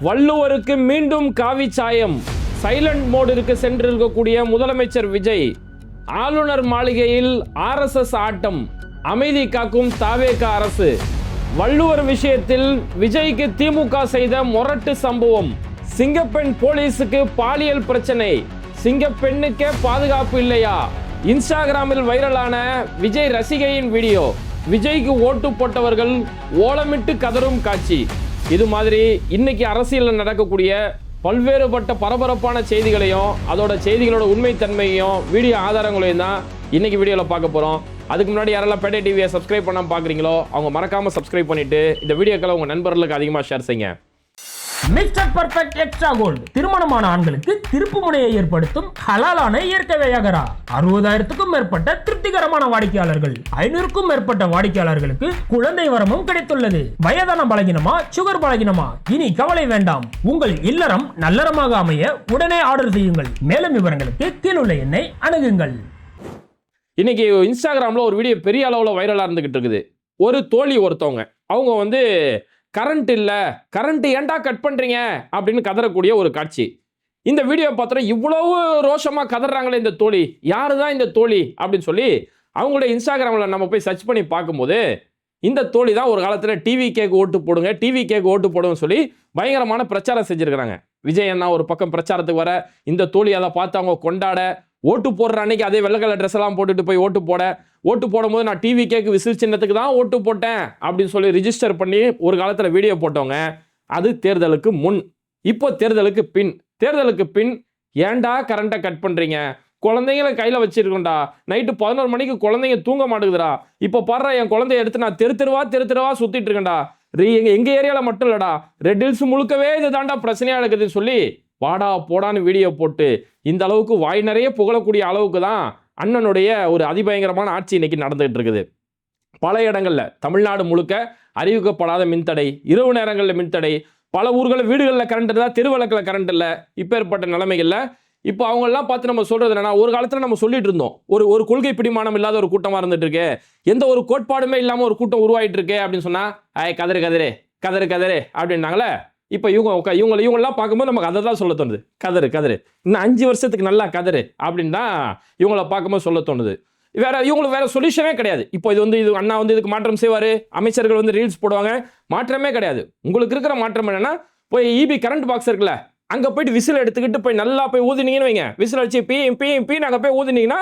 வள்ளுவருக்கு மீண்டும் காவி சாயம். சைலண்ட் மோடிற்கு சென்றிருக்கக்கூடிய முதலமைச்சர் விஜய். ஆளுநர் மாளிகையில் RSS ஆட்டம். அமைதி காக்கும் தாவேக அரசு. வள்ளுவர் விஷயத்தில் விஜய்க்கு திமுக செய்த முரட்டு சம்பவம். சிங்கப்பெண் போலீஸுக்கு பாலியல் பிரச்சனை. சிங்கப்பெண்ணுக்கே பாதுகாப்பு இல்லையா? இன்ஸ்டாகிராமில் வைரலான விஜய் ரசிகையின் வீடியோ. விஜய்க்கு ஓட்டு போட்டவர்கள் ஓலமிட்டு கதறும் காட்சி. இது மாதிரி இன்னைக்கு அரசியலில் நடக்கக்கூடிய பல்வேறுபட்ட பரபரப்பான செய்திகளையும் அதோட செய்திகளோட உண்மைத்தன்மையும் வீடியோ ஆதாரங்களையும் தான் இன்னைக்கு வீடியோவில் பார்க்க போகிறோம். அதுக்கு முன்னாடி யாரெல்லாம் பேட்டை டிவியை சப்ஸ்கிரைப் பண்ணாமல் பார்க்குறீங்களோ அவங்க மறக்காமல் சப்ஸ்கிரைப் பண்ணிட்டு இந்த வீடியோக்களை உங்கள் நண்பர்களுக்கு அதிகமாக ஷேர் செய்யுங்க. மிஸ்டர் பர்ஃபெக்ட் எக்ஸ்ட்ரா கோல்டு திருமணமான ஆண்களுக்கு திருப்பு முனையை ஏற்படுத்தும் ஹலாலான இயற்கை வியாகரா. 60,000க்கும் மேற்பட்ட திருப்திகரமான வாடிக்கையாளர்கள், 500க்கும் மேற்பட்ட வாடிக்கையாளர்களுக்கு குழந்தை வரமும் கிடைத்துள்ளது. வயதான பலகினமா, சுகர் பலகினமா, இனி கவலை வேண்டாம். உங்கள் இல்லறம் நல்லறமாக அமைய உடனே ஆர்டர் செய்யுங்கள். மேலும் விவரங்களுக்கு கீழுள்ள எண்ணை அணுகுங்கள். இன்னைக்கு இன்ஸ்டாகிராம்ல ஒரு வீடியோ பெரிய அளவில் வைரலாக இருந்துகிட்டு இருக்குது. ஒரு தோழி ஒருத்தவங்க அவங்க கரண்ட் இல்லை, கரண்ட் ஏன்டா கட் பண்ணுறீங்க அப்படின்னு கதறக்கூடிய ஒரு காட்சி. இந்த வீடியோ பார்த்தா இவ்வளவு ரோஷமாக கதறாங்களே இந்த தோழி, யாரு தான் இந்த தோழி அப்படின்னு சொல்லி அவங்களுடைய இன்ஸ்டாகிராமில் நம்ம போய் சர்ச் பண்ணி பார்க்கும்போது இந்த தோழி தான் ஒரு காலத்தில் டிவி கேக்கு ஓட்டு போடுங்க, டிவி கேக்கு ஓட்டு போடுன்னு சொல்லி பயங்கரமான பிரச்சாரம் செஞ்சுருக்கிறாங்க. விஜய் அண்ணா ஒரு பக்கம் பிரச்சாரத்துக்கு வர, இந்த தோழி அதை பார்த்து அவங்க கொண்டாட, ஓட்டு போடுற அன்னைக்கு அதே வெள்ளை கலர் ட்ரெஸ் எல்லாம் போட்டுட்டு போய் ஓட்டு போடும்போது நான் டிவி கேக்கு விசில் சின்னத்துக்கு தான் ஓட்டு போட்டேன் அப்படின்னு சொல்லி ரிஜிஸ்டர் பண்ணி ஒரு காலத்தில் வீடியோ போட்டவங்க. அது தேர்தலுக்கு முன். இப்போ தேர்தலுக்கு பின். தேர்தலுக்கு பின் ஏன்டா கரண்ட்டை கட் பண்ணுறீங்க? குழந்தைங்கள கையில் வச்சிருக்கோண்டா. நைட்டு 11 மணிக்கு குழந்தைங்க தூங்க மாட்டேங்குதுடா. இப்போ பாடுறா, என் குழந்தைய எடுத்து நான் தெரு தெருவா சுற்றிட்டு இருக்கேன்டா. எங்கள் ஏரியாவில் மட்டும் இல்லைடா, ரெட் ஹில்ஸ் முழுக்கவே இது தாண்டா பிரச்சனையாக இருக்குதுன்னு சொல்லி வாடா போடான்னு வீடியோ போட்டு இந்த அளவுக்கு வாய் நிறைய புகழக்கூடிய அளவுக்கு தான் அண்ணனுடைய ஒரு அதிபயங்கரமான ஆட்சி இன்னைக்கு நடந்துகிட்டு இருக்குது. பல இடங்கள்ல தமிழ்நாடு முழுக்க அறிவிக்கப்படாத மின்தடை, இரவு நேரங்களில் மின்தடை, பல ஊர்களில் வீடுகளில் கரண்ட் இருந்தால் தெருவிளக்கில் கரண்ட் இல்லை. இப்போ ஏற்பட்ட நிலைமைகளில் இப்போ அவங்கெல்லாம் பார்த்து நம்ம சொல்றது என்னன்னா, ஒரு காலத்தில் நம்ம சொல்லிட்டு இருந்தோம், ஒரு கொள்கை பிடிமானம் இல்லாத ஒரு கூட்டமாக இருந்துட்டு இருக்கு, எந்த ஒரு கோட்பாடுமே இல்லாமல் ஒரு கூட்டம் உருவாயிட்டு இருக்கு அப்படின்னு சொன்னா கதறு அப்படின்னாங்களே. இப்போ இவங்கெல்லாம் பார்க்கும்போது நமக்கு அதை தான் சொல்ல தோணுது. கதறு இன்னும் 5 வருஷத்துக்கு நல்லா கதறு அப்படின்னு தான் இவங்கள பார்க்கும்போது சொல்ல தோணுது. இவங்களுக்கு வேற சொல்யூஷனே கிடையாது. இப்போ இது அண்ணா இதுக்கு மாற்றம் செய்வார், அமைச்சர்கள் ரீல்ஸ் போடுவாங்க, மாற்றமே கிடையாது. உங்களுக்கு இருக்கிற மாற்றம் என்னன்னா, போய் EB கரண்ட் பாக்ஸ் இருக்குல்ல, அங்கே போயிட்டு விசில் எடுத்துக்கிட்டு போய் நல்லா போய் ஊதினீங்கன்னு வைங்க, விசில் அடிச்சு பீ அங்கே போய் ஊதினீங்கன்னா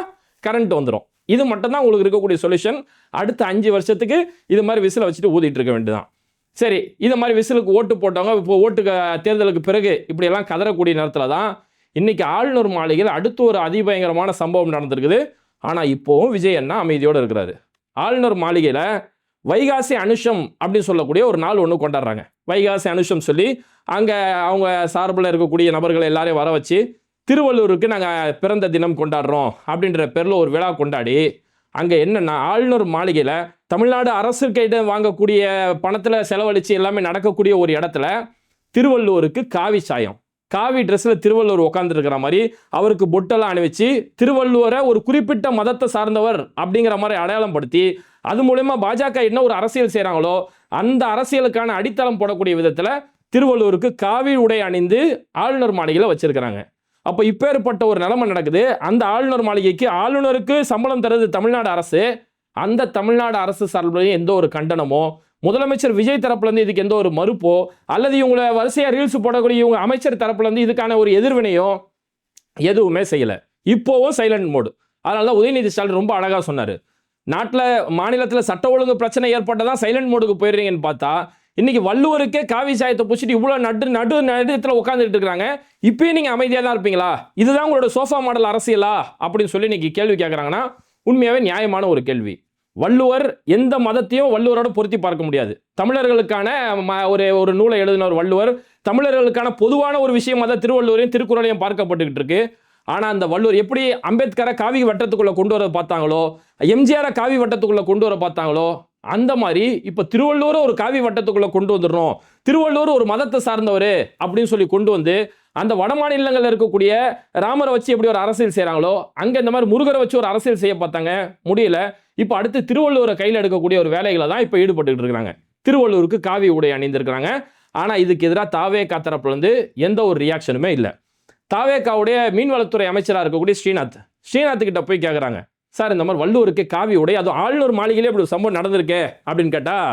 கரண்ட் வந்துடும். இது மட்டும் தான் உங்களுக்கு இருக்கக்கூடிய சொல்யூஷன். அடுத்த 5 வருஷத்துக்கு இது மாதிரி விசிலை வச்சுட்டு ஊதிட்டு இருக்க வேண்டியதான். சரி, இது மாதிரி விசிலுக்கு ஓட்டு போட்டவங்க இப்போ தேர்தலுக்கு பிறகு இப்படியெல்லாம் கதறக்கூடிய நேரத்தில் தான் இன்னைக்கு ஆளுநர் மாளிகையில் அடுத்து ஒரு அதிபயங்கரமான சம்பவம் நடந்திருக்குது. ஆனால் இப்போவும் விஜய் அண்ணா அமைதியோடு இருக்கிறாரு. ஆளுநர் மாளிகையில் வைகாசி அனுஷம் அப்படின்னு சொல்லக்கூடிய ஒரு நாள் ஒன்று கொண்டாடுறாங்க. வைகாசி அனுஷம் சொல்லி அங்கே அவங்க சார்பில் இருக்கக்கூடிய நபர்களை எல்லாரையும் வர வச்சு திருவள்ளூருக்கு நாங்கள் பிறந்த தினம் கொண்டாடுறோம் அப்படின்ற பேரில் ஒரு விழா கொண்டாடி, அங்கே என்னென்னா ஆளுநர் மாளிகையில் தமிழ்நாடு அரசு கைட்டு வாங்கக்கூடிய பணத்தில் செலவழித்து எல்லாமே நடக்கக்கூடிய ஒரு இடத்துல திருவள்ளுவருக்கு காவி சாயம், காவி ட்ரெஸ்ஸில் திருவள்ளுவர் உட்காந்துருக்கிற மாதிரி அவருக்கு பொட்டெல்லாம் அணிவிச்சு திருவள்ளுவரை ஒரு குறிப்பிட்ட மதத்தை சார்ந்தவர் அப்படிங்கிற மாதிரி அடையாளம் படுத்தி, அது மூலமா பாஜக என்ன ஒரு அரசியல் செய்கிறாங்களோ அந்த அரசியலுக்கான அடித்தளம் போடக்கூடிய விதத்தில் திருவள்ளுவருக்கு காவி உடை அணிந்து ஆளுநர் மாளிகையில் வச்சிருக்கிறாங்க. அப்போ இப்பேற்பட்ட ஒரு நிலைமை நடக்குது. அந்த ஆளுநர் மாளிகைக்கு ஆளுநருக்கு சம்பளம் தருது தமிழ்நாடு அரசு. அந்த தமிழ்நாடு அரசு சார்பில் எந்த ஒரு கண்டனமோ, முதலமைச்சர் விஜய் தரப்புலேருந்து இதுக்கு எந்த ஒரு மறுப்போ, அல்லது இவங்களை வரிசையாக ரீல்ஸ் போடக்கூடிய இவங்க அமைச்சர் தரப்புலேருந்து இதுக்கான ஒரு எதிர்வினையோ எதுவுமே செய்யலை. இப்போவும் சைலண்ட் மோடு. அதனால தான் உதயநிதி ஸ்டாலின் ரொம்ப அழகாக சொன்னார், நாட்டில் மாநிலத்தில் சட்ட ஒழுங்கு பிரச்சனை ஏற்பட்டதான் சைலண்ட் மோடுக்கு போயிடுறீங்கன்னு பார்த்தா இன்னைக்கு வள்ளுவருக்கே காவி சாயத்தை பூச்சிட்டு இவ்வளோ நடுத்தில் உட்காந்துட்டு இருக்கிறாங்க. இப்பயும் நீங்கள் அமைதியாக தான் இருப்பீங்களா? இதுதான் உங்களோட சோஃபா மாடல் அரசியலா அப்படின்னு சொல்லி இன்னைக்கு கேள்வி கேட்குறாங்கன்னா உண்மையாகவே நியாயமான ஒரு கேள்வி. வள்ளுவர் எந்த மதத்தையும் வள்ளுவரோட பொருத்தி பார்க்க முடியாது. தமிழர்களுக்கான ஒரு நூலை எழுதினவர் வள்ளுவர். தமிழர்களுக்கான பொதுவான ஒரு விஷயம் தான் திருவள்ளுவரையும் திருக்குறளையும் பார்க்கப்பட்டுக்கிட்டு இருக்கு. ஆனால் அந்த வள்ளுவர் எப்படி அம்பேத்கரை காவி வட்டத்துக்குள்ளே கொண்டு வர பார்த்தாங்களோ, எம்ஜிஆரை காவி வட்டத்துக்குள்ளே கொண்டு வர பார்த்தாங்களோ, அந்த மாதிரி இப்போ திருவள்ளுவரை ஒரு காவி வட்டத்துக்குள்ளே கொண்டு வந்துடணும், திருவள்ளுவர் ஒரு மதத்தை சார்ந்தவர் அப்படின்னு சொல்லி கொண்டு வந்து அந்த வட மாநிலங்களில் இருக்கக்கூடிய ராமரை வச்சு எப்படி ஒரு அரசியல் செய்கிறாங்களோ அங்கே இந்த மாதிரி முருகரை வச்சு ஒரு அரசியல் செய்ய பார்த்தாங்க, முடியல. இப்போ அடுத்து திருவள்ளுவரை கையில் எடுக்கக்கூடிய ஒரு வேலைகளை தான் இப்போ ஈடுபட்டு இருக்கிறாங்க. திருவள்ளுவருக்கு காவி உடை அணிந்திருக்கிறாங்க. ஆனால் இதுக்கு எதிராக தாவேகா தரப்புலேருந்து எந்த ஒரு ரியாக்ஷனுமே இல்லை. தாவேகாவுடைய மீன்வளத்துறை அமைச்சராக இருக்கக்கூடிய ஸ்ரீநாத் கிட்ட போய் கேட்குறாங்க, சார் இந்த மாதிரி வள்ளுவருக்கு காவி உடை, அதுவும் ஆளுநர் மாளிகையிலே இப்படி ஒரு சம்பவம் நடந்திருக்கே அப்படின்னு கேட்டால்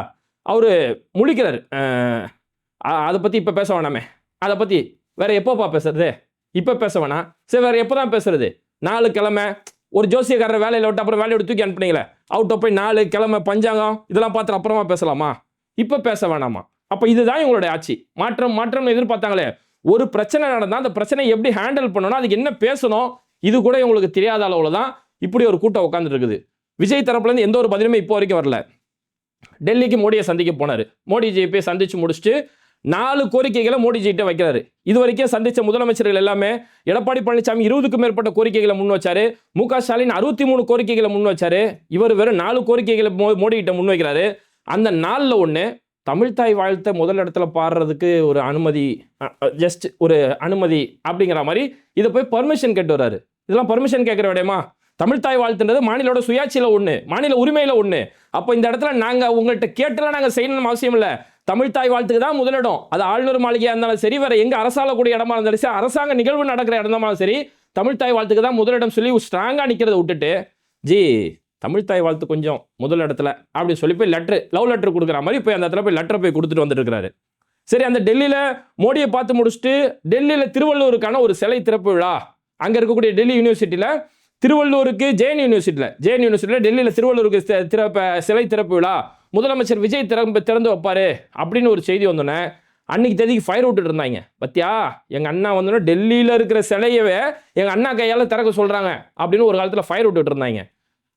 அவர் முழிக்கிறார். அதை பற்றி இப்போ பேச வேணாமே, அதை பற்றி வேற எப்போப்பா பேசுறது, இப்போ பேச வேணாம், சரி வேற எப்போ தான் பேசுறது, 4 கிழமை ஒரு ஜோசியக்காரர் வேலையில் விட்டு அப்புறம் வேலையோட தூக்கி அனுப்புனீங்களே, அவுட்ட போய் 4 கிழமை பஞ்சாங்கம் இதெல்லாம் பார்த்து அப்புறமா பேசலாமா, இப்போ பேச வேணாமா? அப்போ இதுதான் இவங்களுடைய ஆட்சி. மாற்றம் எதிர்பார்த்தாங்களே, ஒரு பிரச்சனை நடந்தால் அந்த பிரச்சனை எப்படி ஹேண்டில் பண்ணணும், அதுக்கு என்ன பேசணும், இது கூட இவங்களுக்கு தெரியாத அளவில் தான் இப்படி ஒரு கூட்டம் உட்காந்துட்டு இருக்குது. விஜய் தரப்புலேருந்து எந்த ஒரு பதிலுமே இப்போ வரைக்கும் வரல. டெல்லிக்கு மோடியை சந்திக்க போனார். மோடிஜியை போய் சந்திச்சு முடிச்சுட்டு 4 கோரிக்கைகளை மோடிஜிகிட்ட வைக்கிறாரு. இது வரைக்கும் சந்திச்ச முதலமைச்சர்கள் எல்லாமே எடப்பாடி பழனிசாமி 20க்கும் மேற்பட்ட கோரிக்கைகளை முன் வச்சாரு. மு.க. ஸ்டாலின் 63 கோரிக்கைகளை முன் வச்சாரு. இவர் வெறும் 4 கோரிக்கைகளை மோடி கிட்ட முன் வைக்கிறாரு. அந்த 4ல் ஒன்று தமிழ்தாய் வாழ்த்தை முதல் இடத்துல பாடுறதுக்கு ஒரு அனுமதி, ஜஸ்ட் ஒரு அனுமதி அப்படிங்கிற மாதிரி இதை போய் பர்மிஷன் கேட்டு வர்றாரு. இதெல்லாம் பர்மிஷன் கேட்குற விடயமா? தமிழ்தாய் வாழ்த்துன்றது மாநிலோட சுயாட்சியில் ஒன்று, மாநில உரிமையில் ஒன்று. அப்போ இந்த இடத்துல நாங்கள் உங்கள்கிட்ட கேட்டெல்லாம் நாங்கள் செய்யணும்னு அவசியம் இல்லை. தமிழ்தாய் வாழ்த்துக்கு தான் முதலிடம். அது ஆளுநர் மாளிகையாக இருந்தாலும் சரி, வேற எங்கே அரசாங்கக்கூடிய இடமா இருந்தாலும் சரி, அரசாங்க நிகழ்வு நடக்கிற இடமாலும் சரி, தமிழ்தாய் வாழ்த்துக்கு தான் முதலிடம் சொல்லி ஸ்ட்ராங்காக நிற்கிறத விட்டுட்டு, தமிழ்தாய் வாழ்த்து கொஞ்சம் முதல் இடத்துல அப்படின்னு சொல்லி போய் லவ் லெட்டர் கொடுக்குற மாதிரி போய் அந்த இடத்துல போய் லெட்டரை போய் கொடுத்துட்டு வந்துட்டு இருக்கிறாரு. சரி, அந்த டெல்லியில் மோடியை பார்த்து முடிச்சுட்டு டெல்லியில் திருவள்ளூருக்கான ஒரு சிலை திறப்பு விழா, அங்கே இருக்கக்கூடிய டெல்லி யூனிவர்சிட்டியில் திருவள்ளூருக்கு ஜெயின் யூனிவர்சிட்டியில் டெல்லியில் திருவள்ளூருக்கு சிலை திறப்பு விழா முதலமைச்சர் விஜய் திறந்து வைப்பாரு அப்படின்னு ஒரு செய்தி வந்தோன்னே அன்னைக்கு தேதிக்கு ஃபயர் விட்டுட்டு இருந்தாங்க. பத்தியா, எங்கள் அண்ணா வந்தோன்னா டெல்லியில் இருக்கிற சிலையவே எங்கள் அண்ணா கையால் திறக்க சொல்கிறாங்க அப்படின்னு ஒரு காலத்தில் ஃபயர் விட்டுட்டு இருந்தாங்க.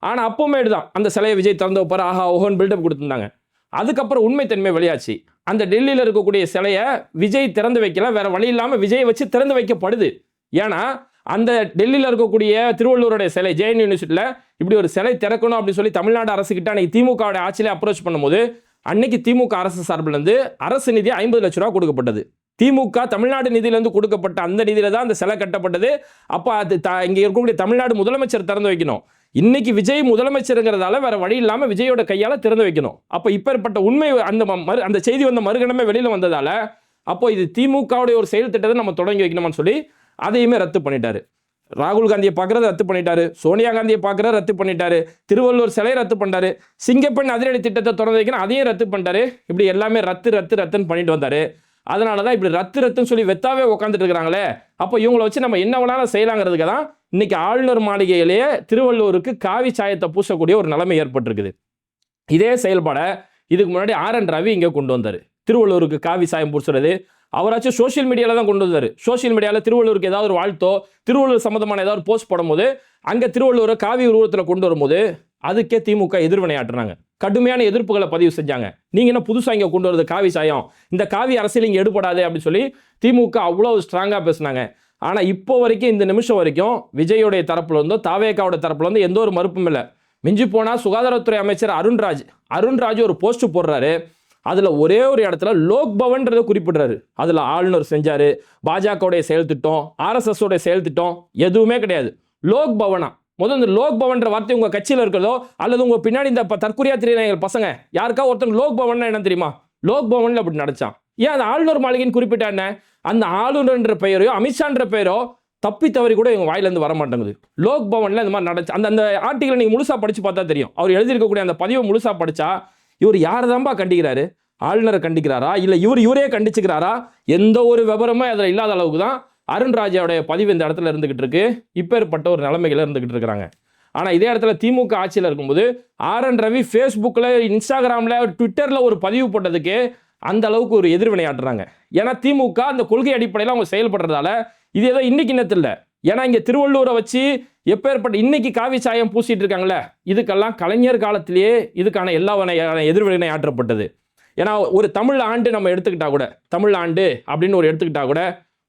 ஆனால் அப்போவுமே தான் அந்த சிலையை விஜய் திறந்து வைப்பார், ஆஹா ஓஹோன்னு பில்டப் கொடுத்துருந்தாங்க. அதுக்கப்புறம் உண்மைத்தன்மை வெளியாச்சு. அந்த டெல்லியில் இருக்கக்கூடிய சிலையை விஜய் திறந்து வைக்கல, வேற வழி இல்லாமல் விஜய் வச்சு திறந்து வைக்கப்படுது. ஏன்னா அந்த டெல்லியில் இருக்கக்கூடிய திருவள்ளூருடைய சிலை ஜெயின் யூனிவர்சிட்டியில் இப்படி ஒரு சிலை திறக்கணும் அப்படின்னு சொல்லி தமிழ்நாடு அரசுக்கிட்ட அன்னைக்கு திமுகவுடைய ஆட்சியிலே அப்ரோச் பண்ணும்போது அன்னைக்கு திமுக அரசு சார்பிலிருந்து அரசு நிதி 50 லட்ச ரூபா கொடுக்கப்பட்டது. திமுக தமிழ்நாடு நிதியிலிருந்து கொடுக்கப்பட்ட அந்த நிதியில தான் அந்த சிலை கட்டப்பட்டது. அப்போ அது இங்கே இருக்கக்கூடிய தமிழ்நாடு முதலமைச்சர் திறந்து வைக்கணும். இன்னைக்கு விஜய் முதலமைச்சருங்கிறதால வேற வழி இல்லாமல் விஜயோட கையால் திறந்து வைக்கணும். அப்போ இப்பேற்பட்ட உண்மை அந்த செய்தி வந்த மறுகணமே வெளியில் வந்ததால அப்போ இது திமுகவுடைய ஒரு செயல் திட்டத்தை நம்ம தொடங்கி வைக்கணும்னு சொல்லி அதையுமே ரத்து பண்ணிட்டாரு. ராகுல் காந்தியை பார்க்கறத ரத்து பண்ணிட்டாரு, சோனியா காந்தியை பார்க்கறத ரத்து பண்ணிட்டாரு, திருவள்ளூர் சிலையை ரத்து பண்ணிட்டாரு, சிங்கப்பெண் அதிரடி திட்டத்தை திறந்து வைக்கணும் அதையும் ரத்து பண்ணிட்டாரு. இப்படி எல்லாமே ரத்துன்னு பண்ணிட்டு வந்தாரு. அதனால தான் இப்படி ரத்துன்னு சொல்லி வெத்தாவே உட்காந்துட்டு இருக்கிறாங்களே. அப்போ இவங்களை வச்சு நம்ம என்ன வேணாலும் செய்யலாங்கிறதுக்கு தான் இன்னைக்கு ஆளுநர் மாளிகையிலேயே திருவள்ளூருக்கு காவி சாயத்தை பூசக்கூடிய ஒரு நிலைமை ஏற்பட்டிருக்குது. இதே செயல்பாடை இதுக்கு முன்னாடி RN ரவி இங்கே கொண்டு வந்தார். திருவள்ளூருக்கு காவி சாயம் பூசுறது அவராச்சும் சோஷியல் மீடியாவில் தான் கொண்டு வந்தார். சோஷியல் மீடியாவில் திருவள்ளூருக்கு ஏதாவது ஒரு வாழ்த்தோ திருவள்ளூர் சம்மந்தமான ஏதாவது போஸ்ட் போடும்போது அங்கே திருவள்ளூரை காவி உருவத்தில் கொண்டு வரும்போது அதுக்கே திமுக எதிர்வினையாட்டுறாங்க, கடுமையான எதிர்ப்புகளை பதிவு செஞ்சாங்க. நீங்கள் என்ன புதுசாக இங்கே கொண்டு வரது காவி சாயம், இந்த காவி அரசியல் இங்கே எடுபடாது அப்படின்னு சொல்லி திமுக அவ்வளோ ஸ்ட்ராங்காக பேசினாங்க. ஆனால் இப்போ வரைக்கும் இந்த நிமிஷம் வரைக்கும் விஜயோடைய தரப்புல இருந்தோ தாவேகாவோட தரப்புல இருந்து எந்த ஒரு மறுப்பும் இல்லை. மிஞ்சி போனால் சுகாதாரத்துறை அமைச்சர் அருண்ராஜ் ஒரு போஸ்ட் போடுறாரு. அதில் ஒரே ஒரு இடத்துல லோக் பவன்றதை குறிப்பிடுறாரு. அதில் ஆளுநர் செஞ்சார், பாஜகவுடைய செயல் திட்டம், RSS உடைய செயல் திட்டம் எதுவுமே கிடையாது. லோக் பவனா முதல் இந்த லோக் பவன்ற வார்த்தை உங்கள் கட்சியில் இருக்கிறதோ அல்லது உங்கள் பின்னாடி இந்த தற்கொலையா திரியிற பசங்க யாருக்கா ஒருத்தன் லோக் பவன் என்ன தெரியுமா? லோக் பவனில் அப்படி நடச்சான். ஏன் அந்த ஆளுநர் மாளிகைன்னு குறிப்பிட்டா என்ன? அந்த ஆளுநர்ன்ற பெயரோ அமித்ஷான்ற பெயரோ தப்பி தவறி கூட இவங்க வாயிலேருந்து வர மாட்டேங்குது. லோக் பவனில் இந்த மாதிரி நடச்சு அந்த ஆர்டிகளை நீங்கள் முழுசாக படித்து பார்த்தா தெரியும். அவர் எழுதியிருக்கக்கூடிய அந்த பதிவை முழுசாக படித்தா இவர் யாரை தான்பா கண்டிக்கிறாரு? ஆளுநரை கண்டிக்கிறாரா இல்லை இவரே கண்டிச்சுக்கிறாரா? எந்த ஒரு விவரமும் அதில் இல்லாத அளவுக்கு தான் அருண்ராஜோடைய பதிவு இந்த இடத்துல இருந்துகிட்டு இருக்கு. இப்பேற்பட்ட ஒரு நிலைமைகள் இருந்துகிட்டு இருக்கிறாங்க. ஆனால் இதே இடத்துல திமுக ஆட்சியில் இருக்கும்போது RN ரவி ஃபேஸ்புக்கில், இன்ஸ்டாகிராமில், ட்விட்டரில் ஒரு பதிவு போட்டதுக்கு அந்த அளவுக்கு ஒரு எதிர்வினையாட்டுறாங்க. ஏன்னா திமுக அந்த கொள்கை அடிப்படையில் அவங்க செயல்படுறதால இது ஏதோ இன்னைக்கு இன்னத்தில் இல்லை. ஏன்னா இங்கே திருவள்ளூரை வச்சு எப்பேற்பட்ட இன்னைக்கு காவி சாயம் பூசிட்டு இருக்காங்களே, இதுக்கெல்லாம் கலைஞர் காலத்திலேயே இதுக்கான எல்லா எதிர்வினை ஆற்றப்பட்டது. ஏன்னா ஒரு தமிழ் ஆண்டு நம்ம எடுத்துக்கிட்டா கூட, தமிழ் ஆண்டு அப்படின்னு ஒரு எடுத்துக்கிட்டா கூட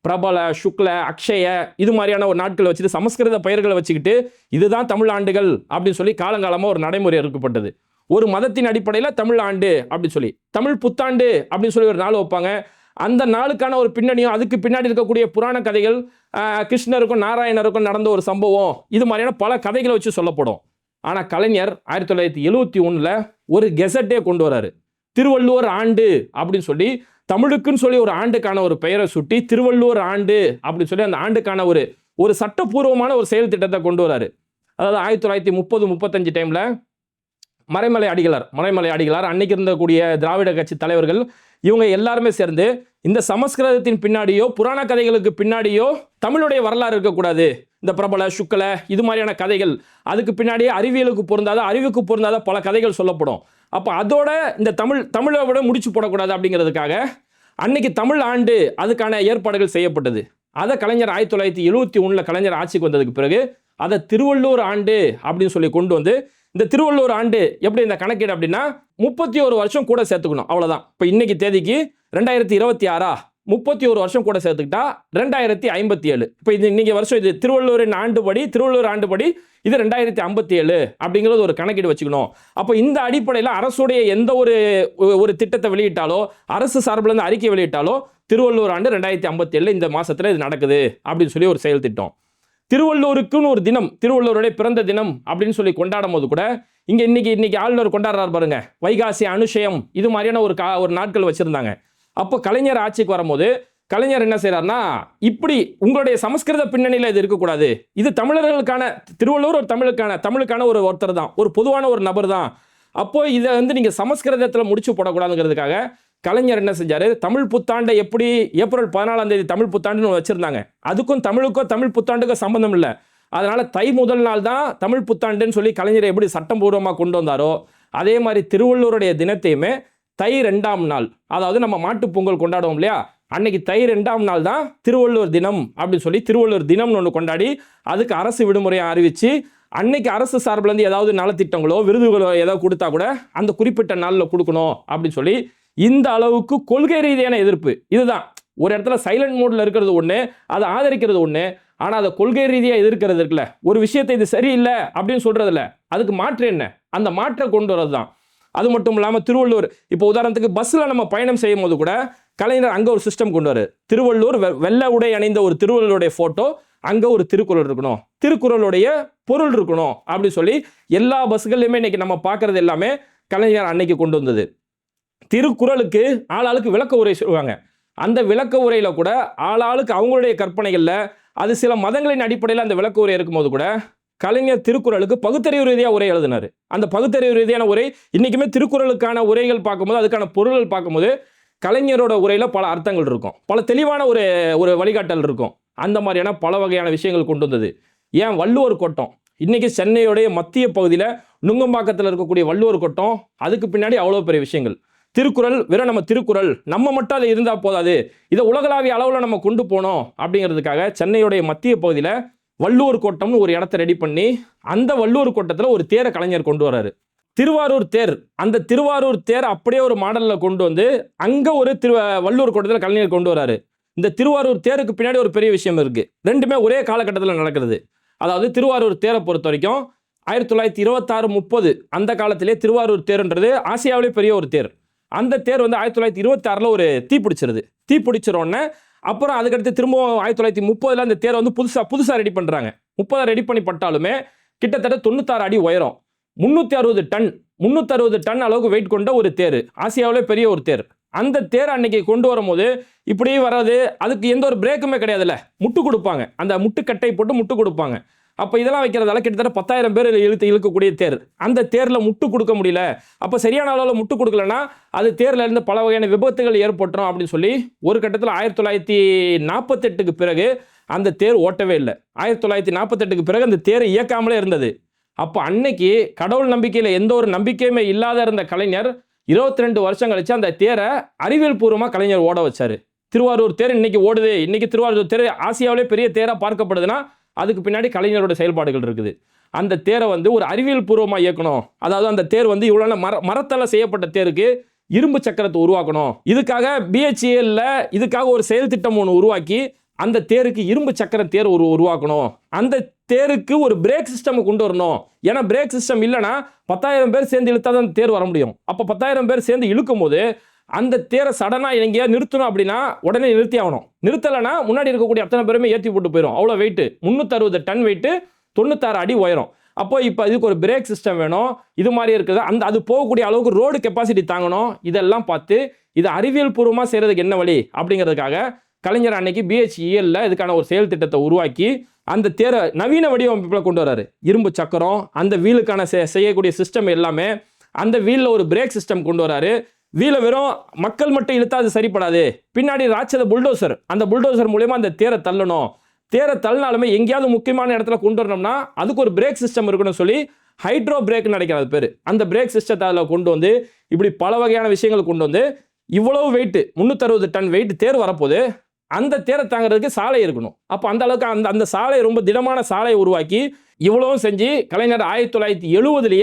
பிரபல, சுக்ல, அக்ஷய இது மாதிரியான ஒரு நாட்களை வச்சுட்டு சமஸ்கிருத பெயர்களை வச்சுக்கிட்டு இதுதான் தமிழ் ஆண்டுகள் அப்படின்னு சொல்லி காலங்காலமாக ஒரு நடைமுறை இருக்கப்பட்டது. ஒரு மதத்தின் அடிப்படையில் தமிழ் ஆண்டு அப்படின்னு சொல்லி, தமிழ் புத்தாண்டு அப்படின்னு சொல்லி ஒரு நாள் வைப்பாங்க. அந்த நாளுக்கான ஒரு பின்னணியும் அதுக்கு பின்னாடி இருக்கக்கூடிய புராண கதைகள், கிருஷ்ணருக்கும் நாராயணருக்கும் நடந்த ஒரு சம்பவம், இது மாதிரியான பல கதைகளை வச்சு சொல்லப்படும். ஆனால் கலைஞர் 1971 ஒரு கெசட்டே கொண்டு வராரு. திருவள்ளுவர் ஆண்டு அப்படின்னு சொல்லி தமிழுக்குன்னு சொல்லி ஒரு ஆண்டுக்கான ஒரு பெயரை சுட்டி திருவள்ளுவர் ஆண்டு அப்படின்னு சொல்லி அந்த ஆண்டுக்கான ஒரு சட்டப்பூர்வமான ஒரு செயல் திட்டத்தை கொண்டு வராரு. அதாவது 1930-35 டைம்ல மறைமலை அடிகளார் அன்னைக்கு இருந்தக்கூடிய திராவிட கட்சி தலைவர்கள் இவங்க எல்லாருமே சேர்ந்து இந்த சமஸ்கிருதத்தின் பின்னாடியோ புராண கதைகளுக்கு பின்னாடியோ தமிழுடைய வரலாறு இருக்கக்கூடாது, இந்த பிரபல சுக்கல இது மாதிரியான கதைகள் அதுக்கு பின்னாடியே அறிவுக்கு பொருந்தாத பல கதைகள் சொல்லப்படும். அப்போ அதோட இந்த தமிழை விட முடிச்சு போடக்கூடாது அப்படிங்கிறதுக்காக அன்னைக்கு தமிழ் ஆண்டு அதுக்கான ஏற்பாடுகள் செய்யப்பட்டது. அதை கலைஞர் 1971 கலைஞர் ஆட்சிக்கு வந்ததுக்கு பிறகு அதை திருவள்ளுவர் ஆண்டு அப்படின்னு சொல்லி கொண்டு வந்து இந்த திருவள்ளுவர் ஆண்டு எப்படி இந்த கணக்கீடு அப்படின்னா 31 வருஷம் கூட சேர்த்துக்கணும், அவ்வளோதான். இப்போ இன்னைக்கு தேதிக்கு 2026 31 வருஷம் கூட சேர்த்துக்கிட்டா 2057. இப்போ இது இன்னைக்கு வருஷம் இது திருவள்ளுவர் ஆண்டுபடி இது 2057 அப்படிங்கிறது ஒரு கணக்கீடு வச்சுக்கணும். அப்போ இந்த அடிப்படையில் அரசுடைய எந்த ஒரு திட்டத்தை வெளியிட்டாலோ அரசு சார்பில் இருந்து அறிக்கை வெளியிட்டாலோ திருவள்ளுவர் ஆண்டு 2057 இந்த மாசத்துல இது நடக்குது அப்படின்னு சொல்லி ஒரு செயல் திட்டம். திருவள்ளுவருக்குன்னு ஒரு தினம், திருவள்ளுவருடைய பிறந்த தினம் அப்படின்னு சொல்லி கொண்டாடும் போது கூட இங்க இன்னைக்கு ஆளுநர் கொண்டாடுறாரு பாருங்க, வைகாசி அனுஷயம் இது மாதிரியான ஒரு நாட்கள் வச்சிருந்தாங்க. அப்போ கலைஞர் ஆட்சிக்கு வரும்போது கலைஞர் என்ன செய்யறாருன்னா, இப்படி உங்களுடைய சமஸ்கிருத பின்னணியில் இது இருக்கக்கூடாது, இது தமிழர்களுக்கான திருவள்ளுவர் ஒரு தமிழுக்கான ஒருத்தர் தான், ஒரு பொதுவான ஒரு நபர் தான். அப்போ இதை வந்து நீங்க சமஸ்கிருதத்தில் முடிச்சு போடக்கூடாதுங்கிறதுக்காக கலைஞர் என்ன செஞ்சாரு, தமிழ் புத்தாண்டை எப்படி ஏப்ரல் 14ஆம் தேதி தமிழ் புத்தாண்டுன்னு வச்சிருந்தாங்க, அதுக்கும் தமிழ் புத்தாண்டுக்கும் சம்பந்தம் இல்லை. அதனால தை முதல் நாள் தான் தமிழ் புத்தாண்டுன்னு சொல்லி கலைஞரை எப்படி சட்டப்பூர்வமாக கொண்டு வந்தாரோ அதே மாதிரி திருவள்ளுவருடைய தினத்தையுமே தை 2ஆம் நாள், அதாவது நம்ம மாட்டு பொங்கல் கொண்டாடுவோம் இல்லையா, அன்னைக்கு தை 2ஆம் நாள் தான் திருவள்ளுவர் தினம் அப்படின்னு சொல்லி திருவள்ளுவர் தினம்னு ஒன்று கொண்டாடி அதுக்கு அரசு விடுமுறையை அறிவிச்சு அன்னைக்கு அரசு சார்பில் இருந்து ஏதாவது நலத்திட்டங்களோ விருதுகளோ ஏதாவது கொடுத்தா கூட அந்த குறிப்பிட்ட நாளில் கொடுக்கணும் அப்படின்னு சொல்லி இந்த அளவுக்கு கொள்கை ரீதியான எதிர்ப்பு. இதுதான் ஒரு இடத்துல சைலண்ட் மோட்ல இருக்கிறது ஒன்று, அதை ஆதரிக்கிறது ஒன்று, ஆனால் அதை கொள்கை ரீதியாக எதிர்க்கிறது இருக்குல்ல, ஒரு விஷயத்தை இது சரியில்லை அப்படின்னு சொல்றது இல்லை, அதுக்கு மாற்று என்ன, அந்த மாற்றை கொண்டு வரது தான். அது மட்டும் இல்லாமல் திருவள்ளுவர் இப்போ உதாரணத்துக்கு பஸ்ஸில் நம்ம பயணம் செய்யும் போது கூட கலைஞர் அங்கே ஒரு சிஸ்டம் கொண்டு வரு, திருவள்ளுவர் வெள்ளை உடை அணிந்த ஒரு திருவள்ளுவருடைய ஃபோட்டோ, அங்கே ஒரு திருக்குறள் இருக்கணும், திருக்குறளுடைய பொருள் இருக்கணும் அப்படி சொல்லி எல்லா பஸ்கள்லையுமே இன்னைக்கு நம்ம பார்க்கறது எல்லாமே கலைஞர் அன்னைக்கு கொண்டு வந்தது. திருக்குறளுக்கு ஆளாளுக்கு விளக்க உரை சொல்லுவாங்க, அந்த விளக்க உரையில கூட ஆளாளுக்கு அவங்களுடைய கற்பனைகளில் அது சில மதங்களின் அடிப்படையில் அந்த விளக்க உரை இருக்கும்போது கூட கலைஞர் திருக்குறளுக்கு பகுத்தறிவு ரீதியாக உரை எழுதினார். அந்த பகுத்தறிவு ரீதியான உரை இன்னைக்குமே திருக்குறளுக்கான உரைகள் பார்க்கும்போது அதுக்கான பொருள்கள் பார்க்கும்போது கலைஞரோட உரையில் பல அர்த்தங்கள் இருக்கும், பல தெளிவான ஒரு வழிகாட்டல் இருக்கும். அந்த மாதிரியான பல வகையான விஷயங்கள் கொண்டு வந்தது. ஏன் வள்ளுவர் கோட்டம் இன்னைக்கு சென்னையோடைய மத்திய பகுதியில் நுங்கம்பாக்கத்தில் இருக்கக்கூடிய வள்ளுவர் கோட்டம், அதுக்கு பின்னாடி அவ்வளோ பெரிய விஷயங்கள். திருக்குறள் வெறும் நம்ம திருக்குறள் நம்ம மட்டும் அதை இருந்தால் போதாது, இதை உலகளாவிய அளவில் நம்ம கொண்டு போனோம் அப்படிங்கிறதுக்காக சென்னையுடைய மத்திய பகுதியில் வள்ளுவர் கோட்டம்னு ஒரு இடத்த ரெடி பண்ணி அந்த வள்ளுவர் கோட்டத்தில் ஒரு தேரை கலைஞர் கொண்டு வராரு. திருவாரூர் தேர், அந்த திருவாரூர் தேர் அப்படியே ஒரு மாடலில் கொண்டு வந்து அங்கே ஒரு வள்ளுவர் கோட்டத்தில் கலைஞர் கொண்டு வராரு. இந்த திருவாரூர் தேருக்கு பின்னாடி ஒரு பெரிய விஷயம் இருக்குது, ரெண்டுமே ஒரே காலகட்டத்தில் நடக்கிறது. அதாவது திருவாரூர் தேரை பொறுத்த வரைக்கும் 1926-30 அந்த காலத்திலே திருவாரூர் தேர்ன்றது ஆசியாவிலே பெரிய ஒரு தேர். அந்த தேர் வந்து 1926 ஒரு தீப்பிடிச்சிரோன்னு அப்புறம் அதுக்கடுத்து திரும்பவும் 1930 அந்த தேரை வந்து புதுசாக ரெடி பண்ணுறாங்க. 30 ரெடி பண்ணி பட்டாலுமே கிட்டத்தட்ட 96 அடி உயரம், 360 டன் அளவுக்கு வெயிட் கொண்ட ஒரு தேர், ஆசியாவிலே பெரிய ஒரு தேர். அந்த தேர் அன்னைக்கு கொண்டு வரும்போது இப்படியே வராது, அதுக்கு எந்த ஒரு பிரேக்குமே கிடையாதுல்ல, முட்டு கொடுப்பாங்க, அந்த முட்டுக்கட்டை போட்டு முட்டு கொடுப்பாங்க. அப்போ இதெல்லாம் வைக்கிறதால கிட்டத்தட்ட 10,000 பேர் இழுக்கக்கூடிய தேர், அந்த தேரில் முட்டு கொடுக்க முடியல, அப்போ சரியான அளவில் முட்டு கொடுக்கலன்னா அது தேரில் இருந்து பல வகையான விபத்துகள் ஏற்பட்டுரும் அப்படின்னு சொல்லி ஒரு கட்டத்தில் 1948க்கு பிறகு அந்த தேர் ஓட்டவே இல்லை. 1948க்கு பிறகு அந்த தேரை இயக்காமலே இருந்தது. அப்போ அன்னைக்கு கடவுள் நம்பிக்கையில் எந்த ஒரு நம்பிக்கையுமே இல்லாத இருந்த கலைஞர் 22 வருஷம் கழிச்சு அந்த தேரை அறிவியல் பூர்வமாக கலைஞர் ஓட வச்சாரு. திருவாரூர் தேர் இன்னைக்கு ஓடுது, இன்னைக்கு திருவாரூர் தேர் ஆசியாவிலே பெரிய தேராக பார்க்கப்படுதுன்னா அதுக்கு பின்னாடி கலைஞரோட செயல்பாடுகள் இருக்குது. அந்த தேரை வந்து ஒரு அறிவியல் பூர்வமாக இயக்கணும், அதாவது அந்த தேர் வந்து இவ்வளோ மரத்தால் செய்யப்பட்ட தேருக்கு இரும்பு சக்கரத்தை உருவாக்கணும், இதுக்காக BHEL இதுக்காக ஒரு செயல் திட்டம் ஒன்று உருவாக்கி அந்த தேருக்கு இரும்பு சக்கர தேர் உருவாக்கணும், அந்த தேருக்கு ஒரு பிரேக் சிஸ்டம் கொண்டு வரணும். ஏன்னா பிரேக் சிஸ்டம் இல்லைன்னா 10,000 பேர் சேர்ந்து இழுத்தா தான் அந்த தேர் வர முடியும். அப்போ 10,000 பேர் சேர்ந்து இழுக்கும் போது அந்த தேரை சடனாக எங்கேயா நிறுத்தணும் அப்படின்னா உடனே நிறுத்தி ஆகணும், நிறுத்தலைன்னா முன்னாடி இருக்கக்கூடிய அத்தனை பேருமே ஏற்றி போட்டு போயிடும். அவ்வளோ வெயிட்டு 360 டன் வெயிட்டு, 96 அடி உயரம். அப்போ இப்போ இதுக்கு ஒரு பிரேக் சிஸ்டம் வேணும், இது மாதிரி இருக்குது, அது போகக்கூடிய அளவுக்கு ரோடு கெப்பாசிட்டி தாங்கணும். இதெல்லாம் பார்த்து இது அறிவியல் பூர்வமாக செய்கிறதுக்கு என்ன வழி அப்படிங்கிறதுக்காக கலைஞர் அன்னைக்கு பிஹெச்இஎல்ல இதுக்கான ஒரு செயல் திட்டத்தை உருவாக்கி அந்த தேரை நவீன வடிவமைப்பில் கொண்டு வராரு. இரும்பு சக்கரம், அந்த வீலுக்கான செய்யக்கூடிய சிஸ்டம் எல்லாமே, அந்த வீலில் ஒரு பிரேக் சிஸ்டம் கொண்டு வராரு. வீலை வெறும் மக்கள் மட்டும் இழுத்தா அது சரிப்படாது, பின்னாடி ராட்சத புல்டோசர், அந்த புல்டோசர் மூலயமா அந்த தேரை தள்ளணும். தேரை தள்ளினாலுமே எங்கேயாவது முக்கியமான இடத்துல கொண்டு வரணும்னா அதுக்கு ஒரு பிரேக் சிஸ்டம் இருக்குன்னு சொல்லி ஹைட்ரோ பிரேக்னு நினைக்கிறது பேர். அந்த பிரேக் சிஸ்டத்தை அதில் கொண்டு வந்து இப்படி பல வகையான விஷயங்கள் கொண்டு வந்து இவ்வளவு வெயிட் 360 டன் வெயிட் தேர் வரப்போது, அந்த தேரை தாங்கிறதுக்கு சாலை இருக்கணும். அப்போ அந்த அளவுக்கு அந்த சாலை ரொம்ப திடமான சாலையை உருவாக்கி இவ்வளவும் செஞ்சு கலைஞர் 1970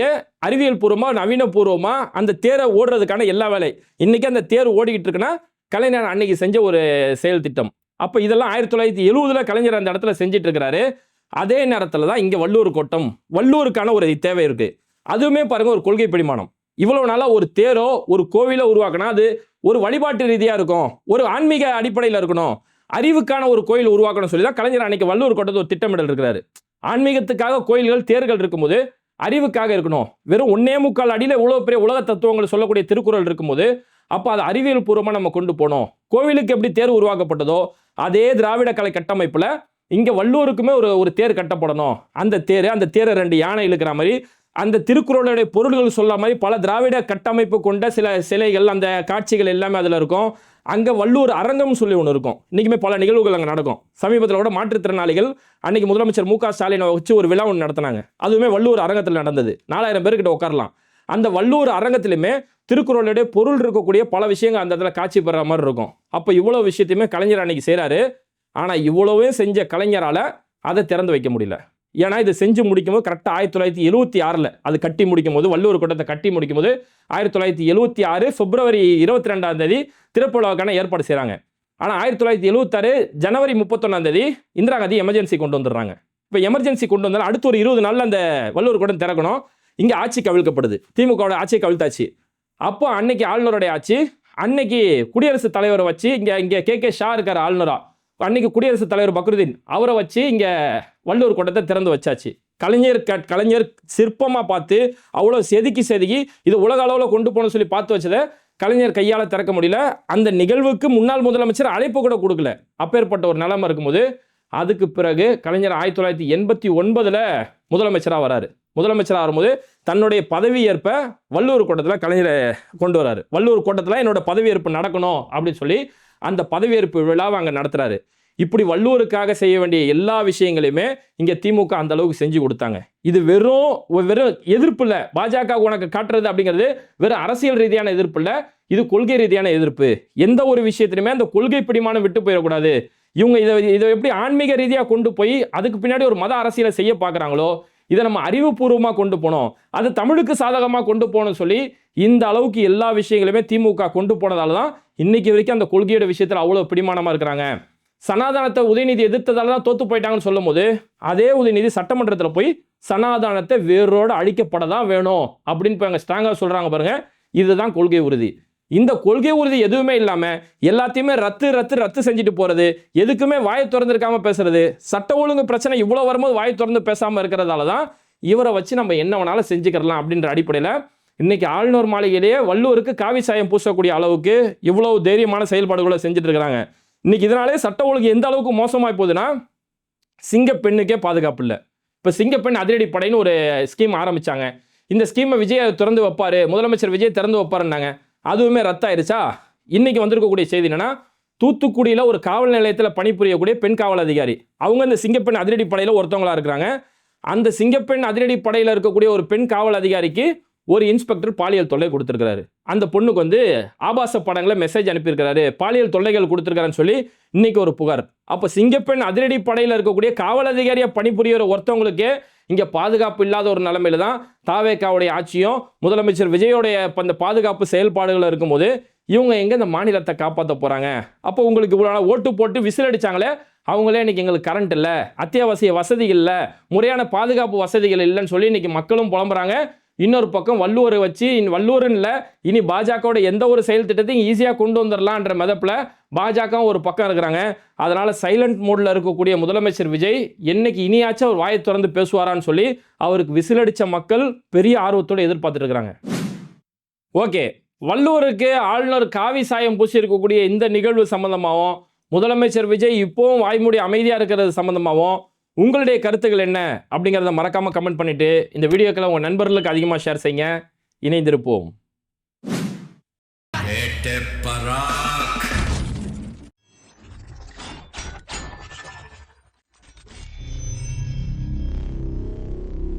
அறிவியல் பூர்வமாக நவீன பூர்வமாக அந்த தேரை ஓடுறதுக்கான எல்லா வேலை இன்னைக்கு அந்த தேர் ஓடிக்கிட்டு இருக்குன்னா கலைஞர் அன்னைக்கு செஞ்ச ஒரு செயல் திட்டம். அப்போ இதெல்லாம் 1970 கலைஞர் அந்த இடத்துல செஞ்சுட்டு இருக்கிறாரு. அதே நேரத்தில் தான் இங்கே வள்ளுவர் கோட்டம், வள்ளுவருக்கான ஒரு தேவை இருக்கு. அதுவுமே பாருங்க ஒரு கொள்கை பிடிமானம். இவ்வளவு நாளாக ஒரு தேரோ ஒரு கோவிலோ உருவாக்கினா அது ஒரு வழிபாட்டு ரீதியாக இருக்கும், ஒரு ஆன்மீக அடிப்படையில் இருக்கணும், அறிவுக்கான ஒரு கோயில் உருவாக்கணும் சொல்லி தான் கலைஞர் அன்னைக்கு வள்ளுவர் கோட்டத்தை ஒரு திட்டமிடல் இருக்கிறாரு. ஆன்மீகத்துக்காக கோயில்கள் தேர்கள் இருக்கும்போது அறிவுக்காக இருக்கணும். வெறும் 1.25 அடியில் இவ்வளோ பெரிய உலக தத்துவங்கள் சொல்லக்கூடிய திருக்குறள் இருக்கும்போது அப்போ அது அறிவியல் பூர்வமாக நம்ம கொண்டு போனோம். கோவிலுக்கு எப்படி தேர் உருவாக்கப்பட்டதோ அதே திராவிட கலை கட்டமைப்பில் இங்கே வள்ளுவருக்குமே ஒரு தேர் கட்டப்படணும். அந்த தேரை 2 யானை இழுக்கிற மாதிரி, அந்த திருக்குறளுடைய பொருள்கள் சொல்ல மாதிரி பல திராவிட கட்டமைப்பு கொண்ட சில சிலைகள், அந்த காட்சிகள் எல்லாமே அதில் இருக்கும். அங்கே வள்ளுவர் அரங்கம் சொல்லி ஒன்று இருக்கும். இன்றைக்குமே பல நிகழ்வுகள் அங்கே நடக்கும். சமீபத்தில் கூட மாற்றுத்திறனாளிகள் அன்றைக்கி முதலமைச்சர் மு க ஸ்டாலினை வச்சு ஒரு விழா ஒன்று நடத்தினாங்க. அதுவுமே வள்ளுவர் அரங்கத்தில் நடந்தது. 4000 பேர்கிட்ட உட்காரலாம். அந்த வள்ளுவர் அரங்கத்திலுமே திருக்குறளுடைய பொருள் இருக்கக்கூடிய பல விஷயங்கள் அந்த இடத்துல காட்சி பெற மாதிரி இருக்கும். அப்போ இவ்வளோ விஷயத்தையுமே கலைஞர் அன்னைக்கு செய்கிறாரு. ஆனால் இவ்வளவே செஞ்ச கலைஞரால் அதை திறந்து வைக்க முடியல. ஏன்னா இது செஞ்சு முடிக்கும்போது கரெக்டாக 1976 அது கட்டி முடிக்கும் போது, வள்ளுவர் கோட்டத்தை கட்டி முடிக்கும் போது 1976 பிப்ரவரி 22 திறப்பு விழாவுக்கான ஏற்பாடு செய்கிறாங்க. ஆனால் 1976 ஜனவரி 31 இந்திரா காந்தி எமர்ஜென்சி கொண்டு வந்துடுறாங்க. இப்போ எமர்ஜென்சி கொண்டு வந்தாலும் அடுத்து ஒரு 20 நாளில் அந்த வள்ளுவர் கோட்டம் திறக்கணும். இங்கே ஆட்சி கவிழ்க்கப்படுது, திமுகவோட ஆட்சியை கவிழ்த்தாச்சு. அப்போ அன்னைக்கு ஆளுநருடைய ஆட்சி, அன்னைக்கு குடியரசுத் தலைவரை வச்சு இங்கே கே ஷா இருக்கார் ஆளுநரா, அன்னைக்கு குடியரசுத் தலைவர் பக்ருதீன் அவரை வச்சு இங்கே வள்ளுவர் கோட்டத்தை திறந்து வச்சாச்சு. கலைஞர் சிற்பமாக பார்த்து அவ்வளோ செதுக்கி இது உலக அளவில் கொண்டு போகணும்னு சொல்லி பார்த்து வச்சதை கலைஞர் கையால் திறக்க முடியல. அந்த நிகழ்வுக்கு முன்னாள் முதலமைச்சர் அழைப்பு கூட கொடுக்கல. அப்பேற்பட்ட ஒரு நிலைமை இருக்கும்போது அதுக்கு பிறகு கலைஞர் 1989 முதலமைச்சராக வராரு. முதலமைச்சராக வரும்போது தன்னுடைய பதவியேற்ப வள்ளுவர் கோட்டத்தில் கலைஞரை கொண்டு வராரு. வள்ளுவர் கோட்டத்தில் என்னோட பதவியேற்பு நடக்கணும் அப்படின்னு சொல்லி அந்த பதவியேற்பு விழாவை அங்கே நடத்துறாரு. இப்படி வள்ளுவருக்காக செய்ய வேண்டிய எல்லா விஷயங்களையுமே இங்கே திமுக அந்த அளவுக்கு செஞ்சு கொடுத்தாங்க. இது வெறும் எதிர்ப்பு இல்லை. பாஜக உனக்கு காட்டுறது அப்படிங்கிறது வெறும் அரசியல் ரீதியான எதிர்ப்பு இல்லை, இது கொள்கை ரீதியான எதிர்ப்பு. எந்த ஒரு விஷயத்திலுமே அந்த கொள்கை பிடிமானம் விட்டு போயிடக்கூடாது. இவங்க இதை எப்படி ஆன்மீக ரீதியாக கொண்டு போய் அதுக்கு பின்னாடி ஒரு மத அரசியலை செய்ய பார்க்குறாங்களோ, இதை நம்ம அறிவுபூர்வமாக கொண்டு போனோம், அது தமிழுக்கு சாதகமாக கொண்டு போகணும்னு சொல்லி இந்த அளவுக்கு எல்லா விஷயங்களுமே திமுக கொண்டு போனதால தான் இன்னைக்கு வரைக்கும் அந்த கொள்கையோட விஷயத்தில் அவ்வளோ பிடிமானமாக இருக்கிறாங்க. சனாதனத்தை உதயநிதி எதிர்த்ததால தான் தோத்து போயிட்டாங்கன்னு சொல்லும் போது அதே உதயநிதி சட்டமன்றத்தில் போய் சனாதனத்தை வேரோடு அழிக்கப்பட தான் வேணும் அப்படின்னு இப்போ அங்கே ஸ்ட்ராங்காக சொல்கிறாங்க பாருங்க. இதுதான் கொள்கை உறுதி. இந்த கொள்கை உறுதி எதுவுமே இல்லாமல் எல்லாத்தையுமே ரத்து செஞ்சுட்டு போகிறது, எதுக்குமே வாயை திறந்துருக்காம பேசுறது, சட்ட ஒழுங்கு பிரச்சனை இவ்வளோ வரும்போது வாயை திறந்து பேசாமல் இருக்கிறதால தான் இவரை வச்சு நம்ம என்ன வேணாலும் செஞ்சுக்கலாம் அப்படின்ற அடிப்படையில் இன்னைக்கு ஆளுநர் மாளிகையிலேயே வள்ளுவருக்கு காவி சாயம் பூசக்கூடிய அளவுக்கு இவ்வளவு தைரியமான செயல்பாடுகளை செஞ்சுட்டு இருக்கிறாங்க. இன்னைக்கு இதனாலே சட்ட ஒழுங்கு எந்த அளவுக்கு மோசமாக போகுதுன்னா சிங்கப்பெண்ணுக்கே பாதுகாப்பு இல்லை. இப்போ சிங்கப்பெண் அதிரடி படைன்னு ஒரு ஸ்கீம் ஆரம்பித்தாங்க. இந்த ஸ்கீமை விஜய் திறந்து வைப்பார், முதலமைச்சர் விஜய் திறந்து வைப்பாருன்னாங்க. அதுவுமே ரத்தாயிருச்சா? இன்னைக்கு வந்திருக்கக்கூடிய செய்தி என்னன்னா, தூத்துக்குடியில் ஒரு காவல் நிலையத்தில் பணிபுரியக்கூடிய பெண் காவல் அதிகாரி, அவங்க இந்த சிங்கப்பெண் அதிரடி படையில் ஒருத்தவங்களா இருக்கிறாங்க. அந்த சிங்கப்பெண் அதிரடி படையில் இருக்கக்கூடிய ஒரு பெண் காவல் அதிகாரிக்கு ஒரு இன்ஸ்பெக்டர் பாலியல் தொல்லை கொடுத்துருக்கிறாரு. அந்த பொண்ணுக்கு வந்து ஆபாச படங்களை மெசேஜ் அனுப்பியிருக்கிறாரு, பாலியல் தொல்லைகள் கொடுத்துருக்காருன்னு சொல்லி இன்னைக்கு ஒரு புகார். அப்போ சிங்கப்பெண் அதிரடி படையில் இருக்கக்கூடிய காவல் அதிகாரியை பணிபுரிகிற ஒருத்தவங்களுக்கு இங்கே பாதுகாப்பு இல்லாத ஒரு நிலைமையில தான் தாவேகாவுடைய ஆட்சியும் முதலமைச்சர் விஜயோடைய அந்த பாதுகாப்பு செயல்பாடுகள் இருக்கும்போது இவங்க எங்கே இந்த மாநிலத்தை காப்பாற்ற போகிறாங்க? அப்போ உங்களுக்கு இவ்வளோ ஓட்டு போட்டு விசில் அடித்தாங்களே, அவங்களே இன்றைக்கி எங்களுக்கு கரண்ட் இல்லை, அத்தியாவசிய வசதிகள் இல்லை, முறையான பாதுகாப்பு வசதிகள் இல்லைன்னு சொல்லி இன்றைக்கி மக்களும் புலம்புறாங்க, இன்னொரு பக்கம் வள்ளுவரை வச்சு வள்ளுவர்னு இல்லை, இனி பாஜகவோட எந்த ஒரு செயல் திட்டத்தையும் ஈஸியாக கொண்டு வந்துடலான்ற மெதப்பில் பாஜக ஒரு பக்கம் இருக்கிறாங்க. அதனால சைலண்ட் மோடில் இருக்கக்கூடிய முதலமைச்சர் விஜய் என்னைக்கு இனியாச்சும் அவர் வாயை திறந்து பேசுவாரான்னு சொல்லி அவருக்கு விசிலடித்த மக்கள் பெரிய ஆர்வத்தோடு எதிர்பார்த்துட்டு இருக்கிறாங்க. ஓகே, வள்ளுவருக்கு ஆளுநர் காவி சாயம் பூசி இருக்கக்கூடிய இந்த நிகழ்வு சம்பந்தமாகவும் முதலமைச்சர் விஜய் இப்போவும் வாய்மூடி அமைதியாக இருக்கிறது சம்பந்தமாகவும் உங்களுடைய கருத்துக்கள் என்ன அப்படிங்கிறத மறக்காமல் கமெண்ட் பண்ணிவிட்டு இந்த வீடியோக்களை உங்கள் நண்பர்களுக்கு அதிகமாக ஷேர் செய்யுங்க. இணைந்திருப்போம்.